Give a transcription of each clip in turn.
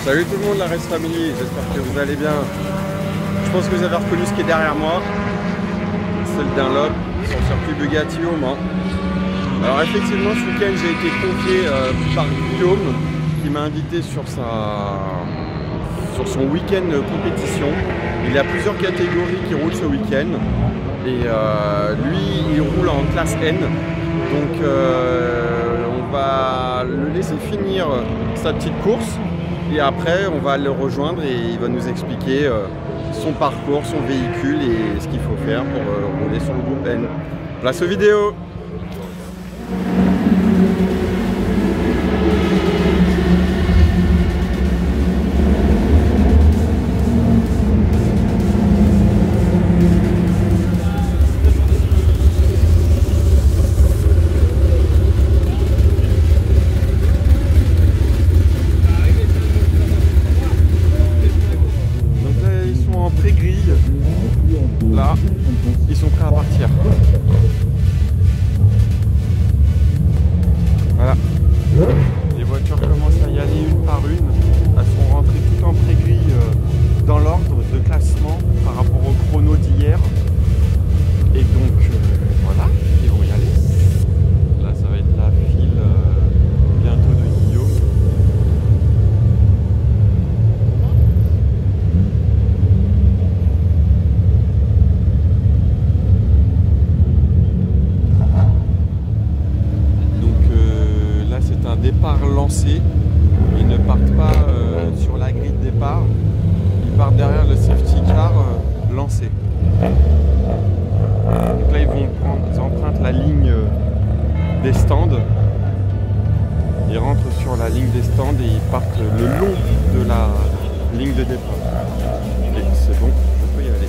Salut tout le monde, la Race Family, j'espère que vous allez bien. Je pense que vous avez reconnu ce qui est derrière moi. C'est le Dunlop sur le circuit Bugatti au Mans. Alors effectivement, ce week-end, j'ai été confié par Guillaume qui m'a invité sur son week-end compétition. Il y a plusieurs catégories qui roulent ce week-end. Et lui, il roule en classe N. Donc on va le laisser finir sa petite course. Et après, on va le rejoindre et il va nous expliquer son parcours, son véhicule et ce qu'il faut faire pour rouler sur le groupe N. Place aux vidéos! Là, ils sont prêts à partir. Voilà. Les voitures commencent à y aller une par une. Elles sont rentrées toutes en pré-grille dans l'ordre de classement par rapport au chrono d'hier. Et donc, voilà, ils vont y aller. Là, ça va être la file bientôt de Guillaume. Départ lancé, ils ne partent pas sur la grille de départ, ils partent derrière le safety car lancé. Donc là ils empruntent la ligne des stands, ils rentrent sur la ligne des stands et ils partent le long de la ligne de départ. Et c'est bon, on peut y aller.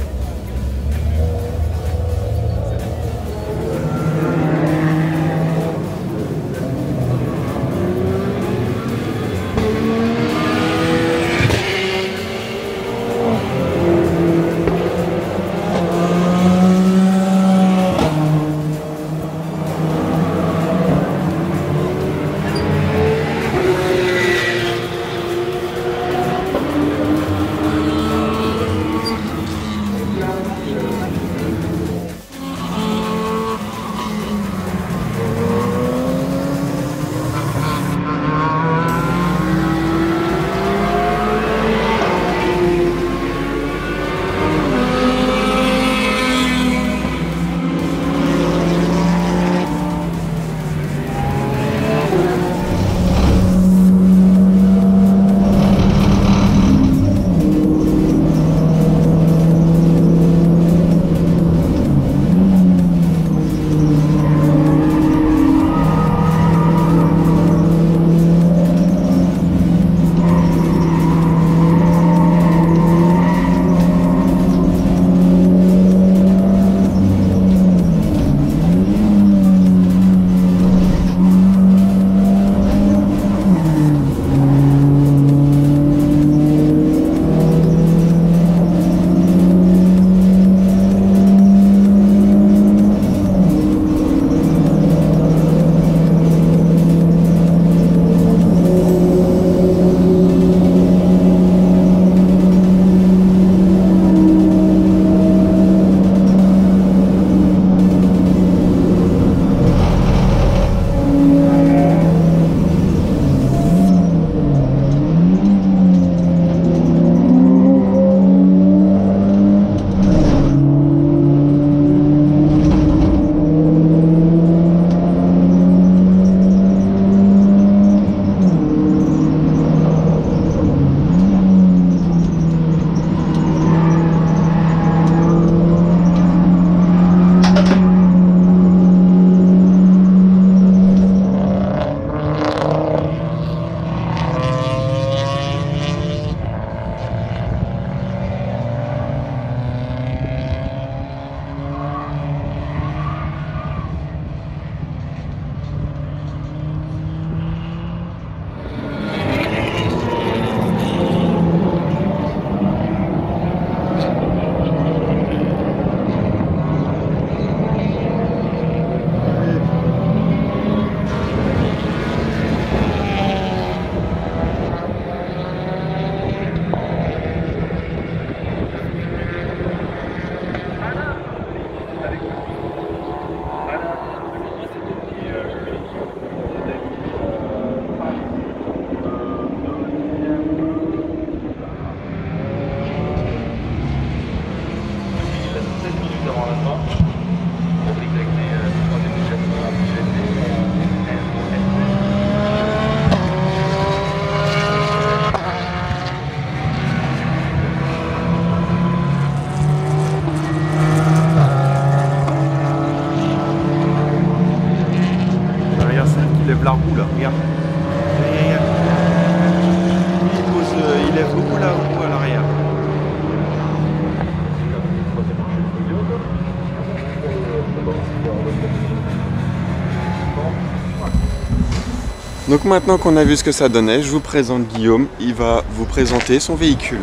Donc maintenant qu'on a vu ce que ça donnait, je vous présente Guillaume. Il va vous présenter son véhicule.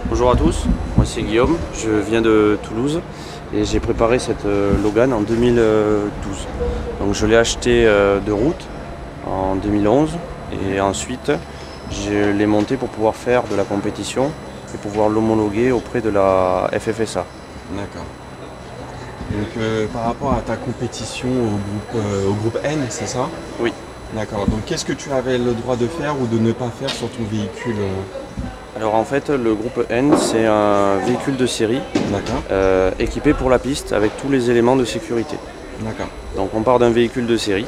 Bonjour à tous, moi c'est Guillaume, je viens de Toulouse et j'ai préparé cette Logan en 2012. Donc je l'ai acheté de route en 2011 et ensuite je l'ai monté pour pouvoir faire de la compétition et pouvoir l'homologuer auprès de la FFSA. D'accord. Donc par rapport à ta compétition au groupe N, c'est ça? Oui. D'accord. Donc qu'est-ce que tu avais le droit de faire ou de ne pas faire sur ton véhicule? Alors en fait le groupe N c'est un véhicule de série équipé pour la piste avec tous les éléments de sécurité. D'accord. Donc on part d'un véhicule de série,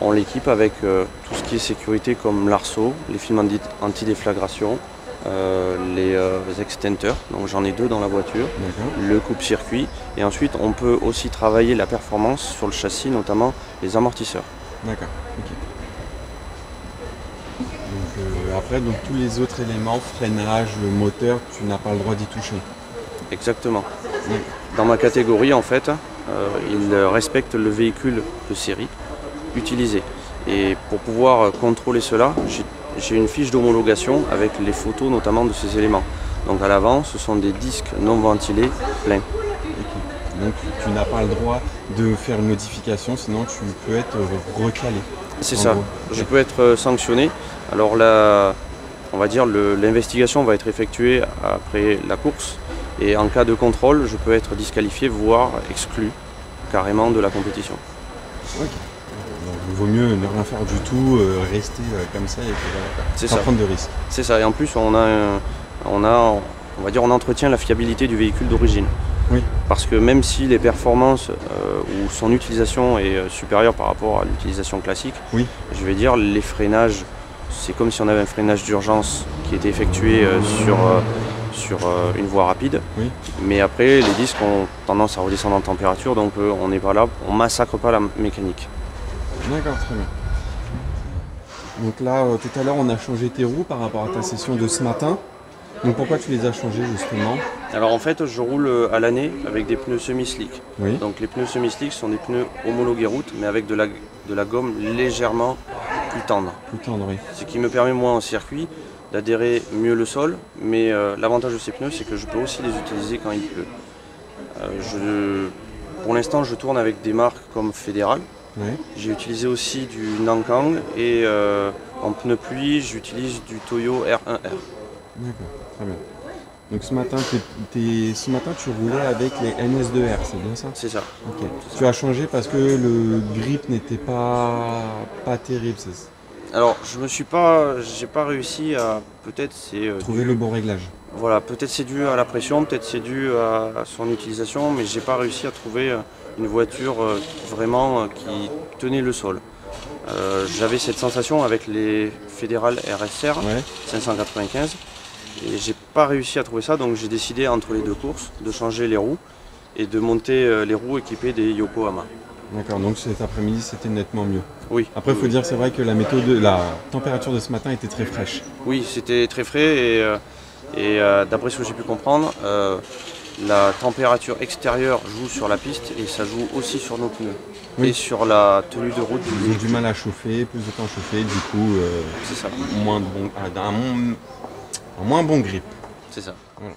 on l'équipe avec tout ce qui est sécurité comme l'arceau, les films anti-déflagration, les extincteurs, donc j'en ai 2 dans la voiture, le coupe-circuit et ensuite on peut aussi travailler la performance sur le châssis, notamment les amortisseurs. D'accord, ok. Donc après, donc, tous les autres éléments, freinage, moteur, tu n'as pas le droit d'y toucher. Exactement. Dans ma catégorie en fait, ils respectent le véhicule de série utilisé. Et pour pouvoir contrôler cela, j'ai une fiche d'homologation avec les photos notamment de ces éléments. Donc à l'avant, ce sont des disques non ventilés pleins. Okay. Donc tu n'as pas le droit de faire une modification, sinon tu peux être recalé. C'est ça, je peux être sanctionné. Alors là, on va dire l'investigation va être effectuée après la course. Et en cas de contrôle, je peux être disqualifié, voire exclu carrément de la compétition. Okay. Donc, il vaut mieux ne rien faire du tout, rester comme ça et pas prendre de risques. C'est ça, et en plus on entretient la fiabilité du véhicule d'origine. Oui. Parce que même si les performances ou son utilisation est supérieure par rapport à l'utilisation classique, oui. Je vais dire les freinages, c'est comme si on avait un freinage d'urgence qui était effectué sur une voie rapide. Oui. Mais après les disques ont tendance à redescendre en température, donc on n'est pas là, on massacre pas la mécanique. D'accord, très bien. Donc là, tout à l'heure, on a changé tes roues par rapport à ta session de ce matin. Donc pourquoi tu les as changées justement? Alors en fait, je roule à l'année avec des pneus semi-slick. Oui. Donc les pneus semi-slick sont des pneus homologués route, mais avec de la gomme légèrement plus tendre. Plus tendre, oui. Ce qui me permet moi en circuit d'adhérer mieux le sol, mais l'avantage de ces pneus, c'est que je peux aussi les utiliser quand il pleut. Pour l'instant, je tourne avec des marques comme Fédéral. Oui. J'ai utilisé aussi du Nankang et en pneu pluie, j'utilise du Toyo R1R. D'accord, très bien. Donc ce matin, tu roulais avec les NS2R, c'est bien ça? C'est ça. Ok. Tu as changé parce que le grip n'était pas terrible, c'est ça? Alors, j'ai pas réussi à, peut-être c'est trouver le bon réglage. Voilà, peut-être c'est dû à la pression, peut-être c'est dû à son utilisation, mais j'ai pas réussi à trouver une voiture vraiment qui tenait le sol. J'avais cette sensation avec les Fédéral RSR 595 et j'ai pas réussi à trouver ça, donc j'ai décidé entre les 2 courses de changer les roues et de monter les roues équipées des Yokohama. D'accord, donc cet après-midi c'était nettement mieux. Oui. Après il faut dire, c'est vrai que la température de ce matin était très fraîche. Oui, c'était très frais et d'après ce que j'ai pu comprendre, la température extérieure joue sur la piste et ça joue aussi sur nos pneus et sur la tenue de route. Ils ont du mal à chauffer, plus de temps à chauffer, du coup c'est ça. Un moins bon grip. C'est ça. Voilà.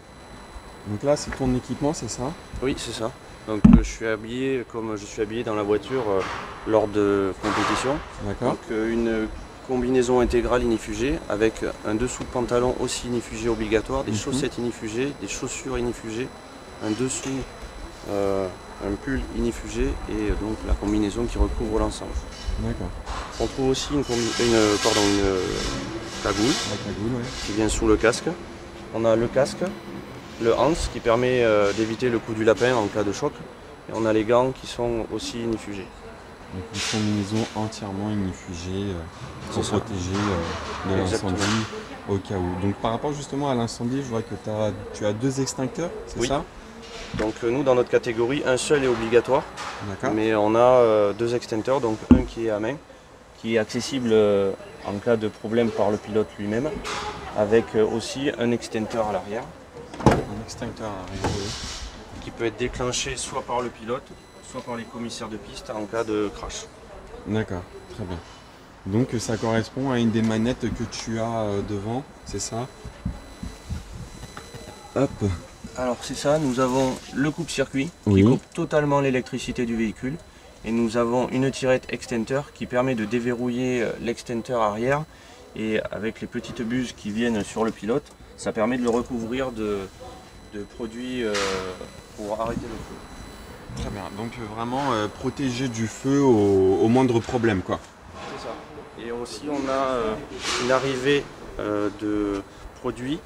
Donc là c'est ton équipement, c'est ça? Oui, c'est ça. Donc je suis habillé comme je suis habillé dans la voiture lors de compétition. D'accord. Donc une combinaison intégrale inifugée avec un dessous de pantalon aussi inifugé obligatoire, des chaussettes inifugées, des chaussures inifugées, un dessous, un pull inifugé et donc la combinaison qui recouvre l'ensemble. D'accord. On trouve aussi une cagoule, qui vient sous le casque. On a le casque, le Hans qui permet d'éviter le coup du lapin en cas de choc. Et on a les gants qui sont aussi inifugés. Donc une combinaison entièrement inifugée pour protéger de l'incendie au cas où. Donc par rapport justement à l'incendie, je vois que tu as 2 extincteurs, c'est ça? Donc nous dans notre catégorie, un seul est obligatoire. D'accord. Mais on a 2 extincteurs, donc un qui est à main, qui est accessible en cas de problème par le pilote lui-même, avec aussi un extincteur à l'arrière. Un extincteur à l'arrière, oui. Qui peut être déclenché soit par le pilote, soit par les commissaires de piste en cas de crash. D'accord, très bien. Donc ça correspond à une des manettes que tu as devant, c'est ça? Hop. Alors c'est ça, nous avons le coupe-circuit Oui. qui coupe totalement l'électricité du véhicule. Et nous avons une tirette extincteur qui permet de déverrouiller l'extincteur arrière. Et avec les petites buses qui viennent sur le pilote, ça permet de le recouvrir de produits pour arrêter le feu. Très bien, donc vraiment protéger du feu au moindre problème, quoi. C'est ça. Et aussi on a une arrivée de produits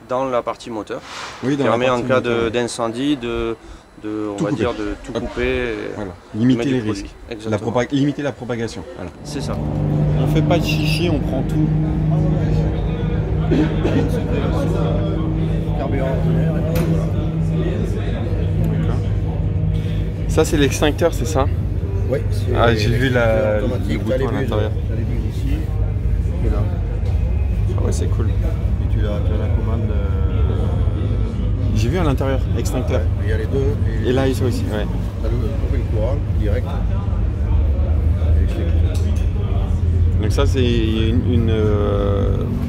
dans la partie moteur. Oui, Qui dans permet la en partie cas moteur, d'incendie de tout couper. voilà. Limiter les risques. Exactement. Limiter la propagation. Voilà. C'est ça. On fait pas de chichi, on prend tout. Ça c'est l'extincteur, c'est ça? Oui, Ah, j'ai vu le bouton à l'intérieur. Tu as les buses ici et là. Ah ouais, c'est cool. Et tu as la commande. J'ai vu à l'intérieur, extincteur. Il y a les deux. Et là ils sont ici, ouais. Tu as le courant direct. Donc ça c'est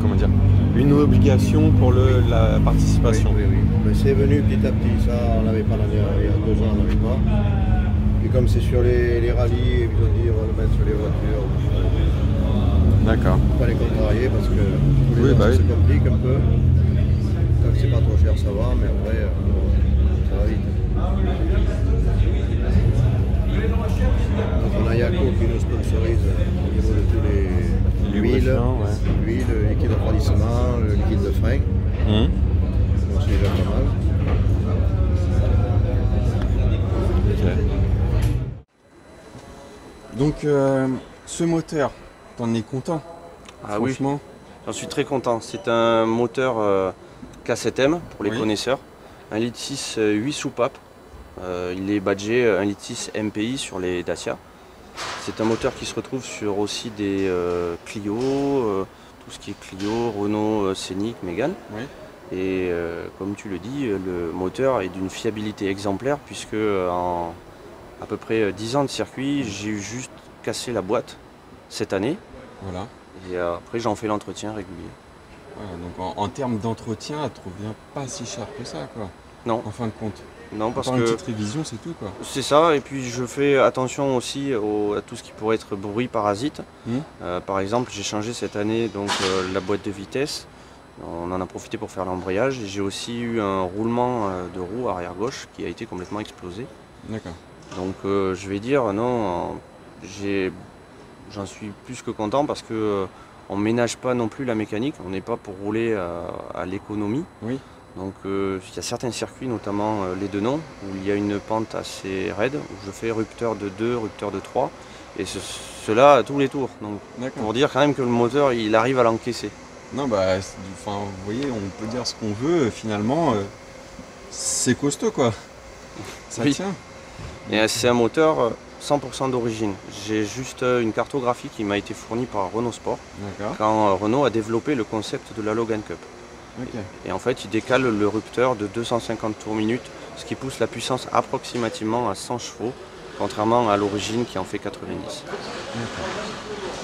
comment dire, une obligation pour la participation. Oui. Mais c'est venu petit à petit, ça on n'avait pas l'année, il y a 2 ans on n'avait pas. Et comme c'est sur les rallyes, ils ont dit on va le mettre sur les voitures. D'accord. Pas les contrarier parce que tous les ans ça se complique un peu. Tant que c'est pas trop cher ça va, mais après ça va vite. Donc on a Yako qui nous sponsorise au niveau de tous les l'huile, l'huile, le liquide de refroidissement, le liquide de frein. Donc c'est déjà pas mal. Okay. Donc ce moteur, t'en es content? Ah franchement? Oui, j'en suis très content. C'est un moteur K7M pour les connaisseurs. 1,6 litre 8 soupapes. Il est badgé 1,6 litre MPI sur les Dacia. C'est un moteur qui se retrouve sur aussi des Clio, tout ce qui est Clio, Renault, Scénic, Mégane. Oui. Et comme tu le dis, le moteur est d'une fiabilité exemplaire puisque en à peu près 10 ans de circuit, j'ai juste cassé la boîte cette année. Voilà. Et après j'en fais l'entretien régulier. Voilà, donc en termes d'entretien, elle te revient pas si cher que ça, quoi. Non. En fin de compte. Non, parce que une petite révision, c'est tout, quoi. C'est ça, et puis je fais attention aussi à tout ce qui pourrait être bruit parasite. Par exemple, j'ai changé cette année donc, la boîte de vitesse. On en a profité pour faire l'embrayage. J'ai aussi eu un roulement de roue arrière gauche qui a été complètement explosé. D'accord. Donc je vais dire non, j'en suis plus que content parce que on ménage pas non plus la mécanique. On n'est pas pour rouler à l'économie. Oui. Donc il y a certains circuits, notamment les Denons, où il y a une pente assez raide, où je fais rupteur de 2, rupteur de 3, et cela à tous les tours. Donc pour dire quand même que le moteur, il arrive à l'encaisser. Non, bah, enfin, vous voyez, on peut dire ce qu'on veut, finalement, c'est costaud, quoi. Ça tient. Et c'est un moteur 100% d'origine. J'ai juste une cartographie qui m'a été fournie par Renault Sport, quand Renault a développé le concept de la Logan Cup. Et en fait, il décale le rupteur de 250 tours minute, ce qui pousse la puissance approximativement à 100 chevaux, contrairement à l'origine qui en fait 90.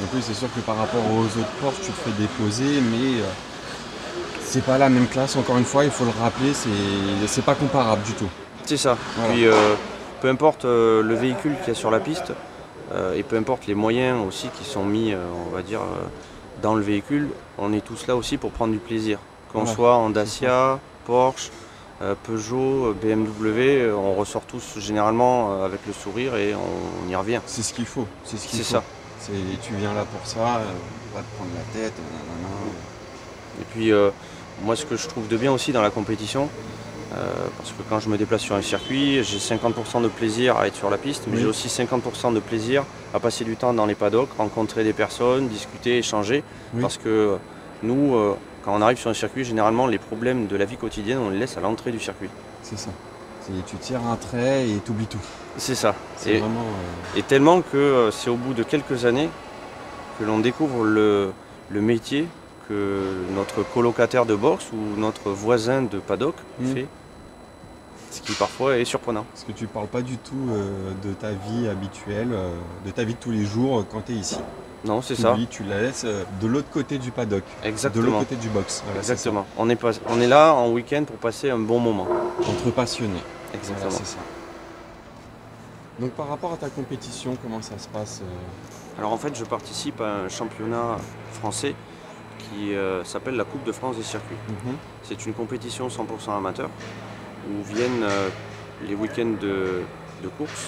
Donc oui, c'est sûr que par rapport aux autres Porsche, tu te fais déposer, mais c'est pas la même classe, encore une fois, il faut le rappeler, c'est pas comparable du tout. C'est ça. Voilà. Puis peu importe le véhicule qu'il y a sur la piste, et peu importe les moyens aussi qui sont mis, on va dire, dans le véhicule, on est tous là aussi pour prendre du plaisir. Qu'on soit en Dacia, Porsche, Peugeot, BMW, on ressort tous généralement avec le sourire et on y revient. C'est ce qu'il faut. C'est ça. Tu viens là pour ça, pas te prendre la tête. Et puis moi ce que je trouve de bien aussi dans la compétition, parce que quand je me déplace sur un circuit, j'ai 50% de plaisir à être sur la piste, mais j'ai aussi 50% de plaisir à passer du temps dans les paddocks, rencontrer des personnes, discuter, échanger, parce que nous, quand on arrive sur un circuit, généralement les problèmes de la vie quotidienne, on les laisse à l'entrée du circuit. C'est ça. Tu tires un trait et tu oublies tout. C'est ça. Vraiment, et tellement que c'est au bout de quelques années que l'on découvre le métier que notre colocataire de boxe ou notre voisin de paddock fait. ce qui parfois est surprenant. Parce que tu ne parles pas du tout de ta vie habituelle, de ta vie de tous les jours quand tu es ici. Non, c'est ça. Tu la laisses de l'autre côté du paddock, Exactement. de l'autre côté du box. Voilà, exactement. On est là en week-end pour passer un bon moment. Entre passionnés. Exactement. Voilà, c'est ça. Donc par rapport à ta compétition, comment ça se passe Alors en fait, je participe à un championnat français qui s'appelle la Coupe de France des circuits. C'est une compétition 100% amateur où viennent les week-ends de course,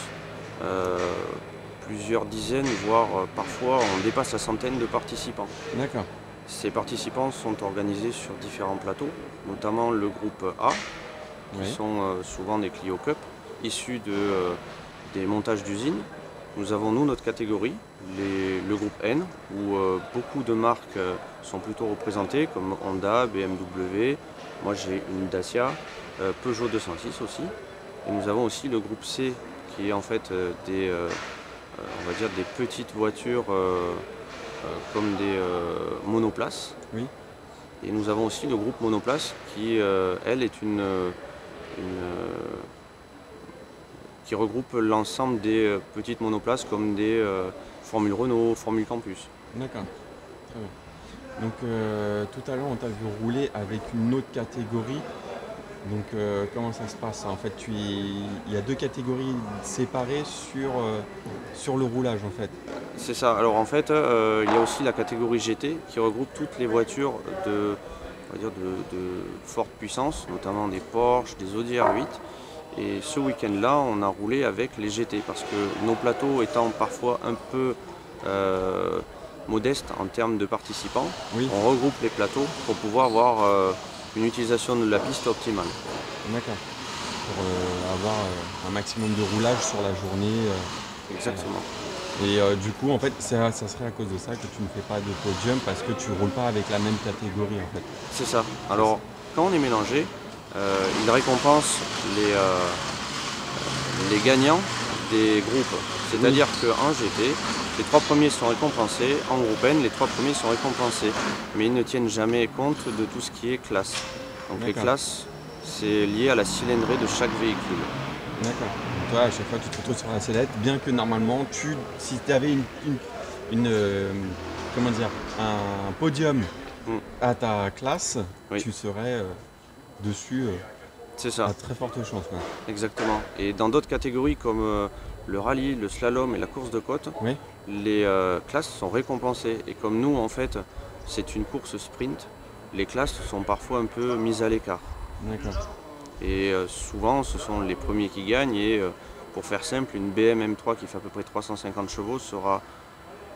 plusieurs dizaines, voire parfois on dépasse la centaine de participants. D'accord. Ces participants sont organisés sur différents plateaux, notamment le groupe A, qui sont souvent des Clio Cup, issus des montages d'usines. Nous avons notre catégorie, le groupe N, où beaucoup de marques sont plutôt représentées, comme Honda, BMW, moi j'ai une Dacia, Peugeot 206 aussi. Et nous avons aussi le groupe C, qui est en fait on va dire des petites voitures comme des monoplaces. Oui. Et nous avons aussi le groupe Monoplace qui, elle, est qui regroupe l'ensemble des petites monoplaces comme des Formule Renault, Formule Campus. D'accord, très bien. Donc tout à l'heure on t'a vu rouler avec une autre catégorie. Donc comment ça se passe? En fait, il y a deux catégories séparées sur le roulage en fait. C'est ça. Alors en fait, il y a aussi la catégorie GT qui regroupe toutes les voitures de forte puissance, notamment des Porsche, des Audi R8. Et ce week-end-là, on a roulé avec les GT parce que nos plateaux étant parfois un peu modestes en termes de participants, on regroupe les plateaux pour pouvoir avoir une utilisation de la piste optimale. D'accord. Pour avoir un maximum de roulage sur la journée. Exactement. Et du coup, en fait, ça serait à cause de ça que tu ne fais pas de podium parce que tu ne roules pas avec la même catégorie en fait. C'est ça. Alors, quand on est mélangé, il récompense les gagnants des groupes. C'est-à-dire qu'en GT, les 3 premiers sont récompensés, en groupe N, les 3 premiers sont récompensés. Mais ils ne tiennent jamais compte de tout ce qui est classe. Donc les classes, c'est lié à la cylindrée de chaque véhicule. D'accord. Donc toi, à chaque fois, tu te retrouves sur la sellette, bien que normalement, si tu avais un podium à ta classe, tu serais dessus. C'est ça. À très forte chance. Ouais. Exactement. Et dans d'autres catégories comme le rallye, le slalom et la course de côte, les classes sont récompensées. Et comme nous, en fait, c'est une course sprint, les classes sont parfois un peu mises à l'écart. D'accord. Et souvent, ce sont les premiers qui gagnent. Et pour faire simple, une BM M3 qui fait à peu près 350 chevaux sera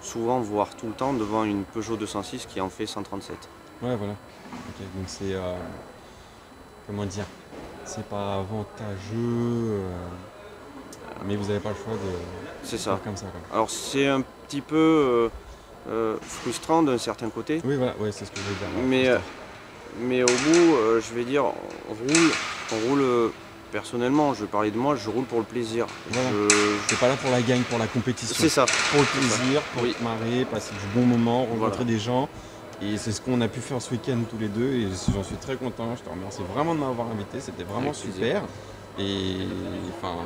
souvent, voire tout le temps, devant une Peugeot 206 qui en fait 137. Ouais, voilà. Okay. Donc c'est... comment dire? C'est pas avantageux, mais vous n'avez pas le choix de faire comme ça. Quoi. Alors c'est un petit peu frustrant d'un certain côté. Oui, voilà, c'est ce que je veux dire. Mais au bout, je vais dire, on roule personnellement, je vais parler de moi, je roule pour le plaisir. Voilà. C'est pas là pour la gagne, pour la compétition. C'est ça. Pour le plaisir, pour te marrer, passer du bon moment, rencontrer des gens. Et c'est ce qu'on a pu faire ce week-end tous les deux et j'en suis très content. Je te remercie vraiment de m'avoir invité, c'était vraiment super. Et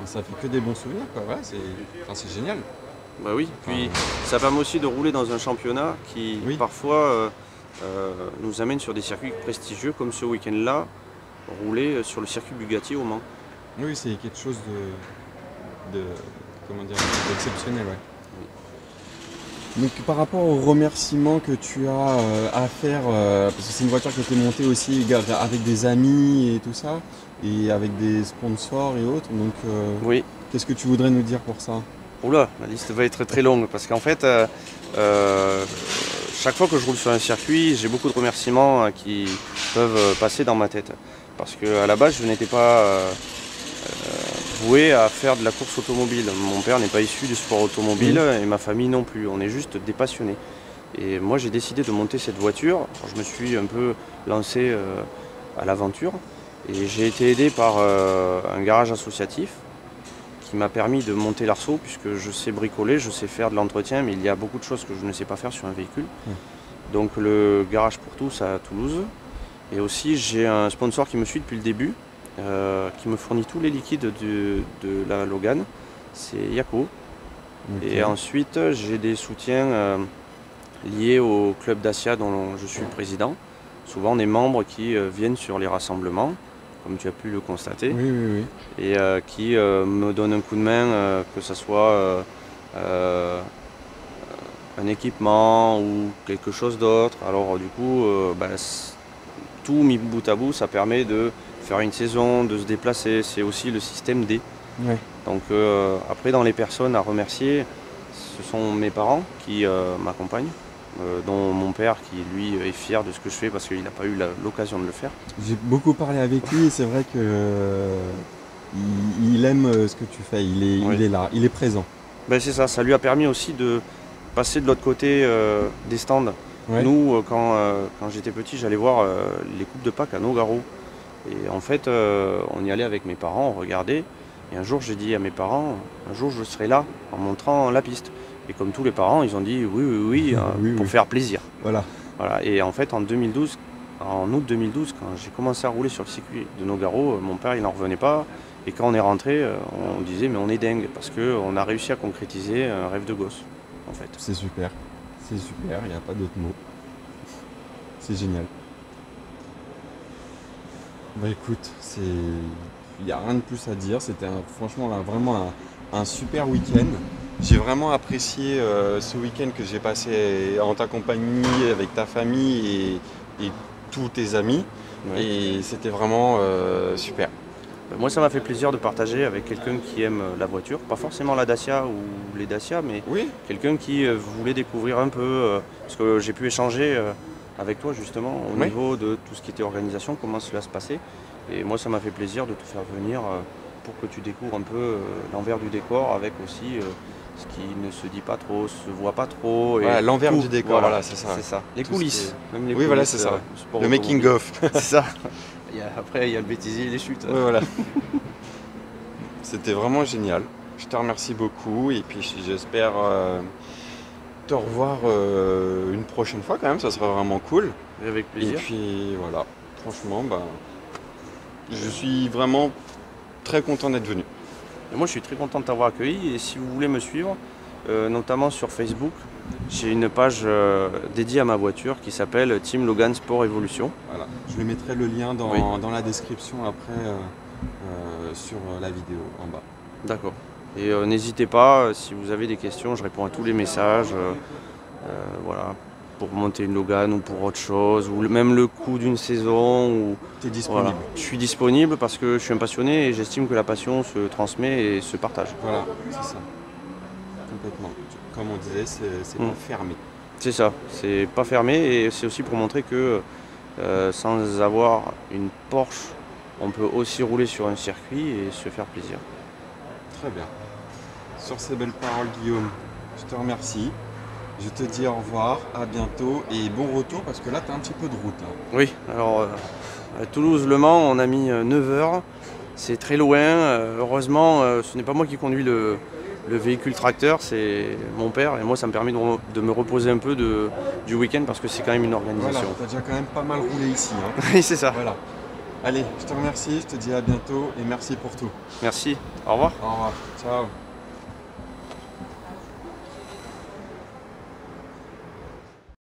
ça fait que des bons souvenirs, quoi. Ouais, c'est génial. Bah oui, puis ça permet aussi de rouler dans un championnat qui parfois nous amène sur des circuits prestigieux comme ce week-end-là, rouler sur le circuit Bugatti au Mans. Oui, c'est quelque chose d'exceptionnel. Ouais. Donc par rapport aux remerciements que tu as à faire, parce que c'est une voiture qui a été montée aussi avec des amis et tout ça, et avec des sponsors et autres, donc qu'est-ce que tu voudrais nous dire pour ça? Oula, la liste va être très longue, parce qu'en fait, chaque fois que je roule sur un circuit, j'ai beaucoup de remerciements qui peuvent passer dans ma tête. Parce qu'à la base, je n'étais pas voué à faire de la course automobile. Mon père n'est pas issu du sport automobile et ma famille non plus. On est juste des passionnés. Et moi, j'ai décidé de monter cette voiture. Je me suis un peu lancé à l'aventure et j'ai été aidé par un garage associatif qui m'a permis de monter l'arceau puisque je sais bricoler, je sais faire de l'entretien, mais il y a beaucoup de choses que je ne sais pas faire sur un véhicule. Donc le garage pour tous à Toulouse. Et aussi, j'ai un sponsor qui me suit depuis le début, qui me fournit tous les liquides de la Logan, c'est Yako. Okay. Et ensuite, j'ai des soutiens liés au club Dacia dont je suis président. Souvent des membres qui viennent sur les rassemblements, comme tu as pu le constater, oui. Et qui me donnent un coup de main, que ce soit un équipement ou quelque chose d'autre. Alors du coup, tout mis bout à bout, ça permet de faire une saison, de se déplacer. C'est aussi le système D. Ouais. Donc après, dans les personnes à remercier, ce sont mes parents qui m'accompagnent, dont mon père qui lui est fier de ce que je fais parce qu'il n'a pas eu l'occasion de le faire. J'ai beaucoup parlé avec lui et c'est vrai que il aime ce que tu fais, il est là, il est présent. Ben c'est ça lui a permis aussi de passer de l'autre côté des stands. Ouais. Nous, quand j'étais petit, j'allais voir les coupes de Pâques à Nogaro. Et en fait, on y allait avec mes parents, on regardait. Et un jour, j'ai dit à mes parents, un jour je serai là en montrant la piste. Et comme tous les parents, ils ont dit oui, pour faire plaisir. Voilà. Et en fait, en août 2012, quand j'ai commencé à rouler sur le circuit de Nogaro, mon père, il n'en revenait pas. Et quand on est rentré, on disait, mais on est dingue, parce qu'on a réussi à concrétiser un rêve de gosse, en fait. C'est super, il n'y a pas d'autre mot. C'est génial. Bah écoute, il n'y a rien de plus à dire, c'était franchement vraiment un super week-end. J'ai vraiment apprécié ce week-end que j'ai passé en ta compagnie, avec ta famille et tous tes amis. Ouais. Et c'était vraiment super. Moi, ça m'a fait plaisir de partager avec quelqu'un qui aime la voiture. Pas forcément la Dacia ou les Dacia, mais quelqu'un qui voulait découvrir un peu, parce que j'ai pu échanger avec toi justement au niveau de tout ce qui était organisation, comment cela se passait. Et moi, ça m'a fait plaisir de te faire venir pour que tu découvres un peu l'envers du décor, avec aussi ce qui ne se dit pas trop, se voit pas trop. Voilà, l'envers du décor, voilà, c'est ça. C'est ça. Les coulisses. Même les coulisses, voilà, c'est ça. Le making of. C'est ça. Après, il y a le bêtisier et les chutes. Oui, voilà. C'était vraiment génial. Je te remercie beaucoup et puis j'espère te revoir une prochaine fois quand même, ça sera vraiment cool. Avec plaisir. Et puis voilà, franchement, je suis vraiment très content d'être venu. Et moi, je suis très content de t'avoir accueilli et si vous voulez me suivre, notamment sur Facebook, j'ai une page dédiée à ma voiture qui s'appelle Team Logan Sport Evolution. Voilà. Je lui mettrai le lien dans la description après sur la vidéo en bas. D'accord. Et n'hésitez pas, si vous avez des questions, je réponds à tous les messages. Voilà, pour monter une Logan ou pour autre chose, ou même le coût d'une saison. Tu es disponible. Voilà. Je suis disponible parce que je suis un passionné et j'estime que la passion se transmet et se partage. Voilà, c'est ça. Complètement. Comme on disait, c'est pas fermé. C'est ça, c'est pas fermé et c'est aussi pour montrer que sans avoir une Porsche, on peut aussi rouler sur un circuit et se faire plaisir. Très bien. Sur ces belles paroles, Guillaume, je te remercie. Je te dis au revoir, à bientôt et bon retour parce que là, tu as un petit peu de route. Là. Oui, alors à Toulouse-Le Mans, on a mis 9 heures. C'est très loin. Heureusement, ce n'est pas moi qui conduis le véhicule tracteur, c'est mon père et moi ça me permet de me reposer un peu du week-end parce que c'est quand même une organisation. Voilà, tu as déjà quand même pas mal roulé ici. Hein. Oui, c'est ça. Voilà. Allez, je te remercie, je te dis à bientôt et merci pour tout. Merci, au revoir. Au revoir, ciao.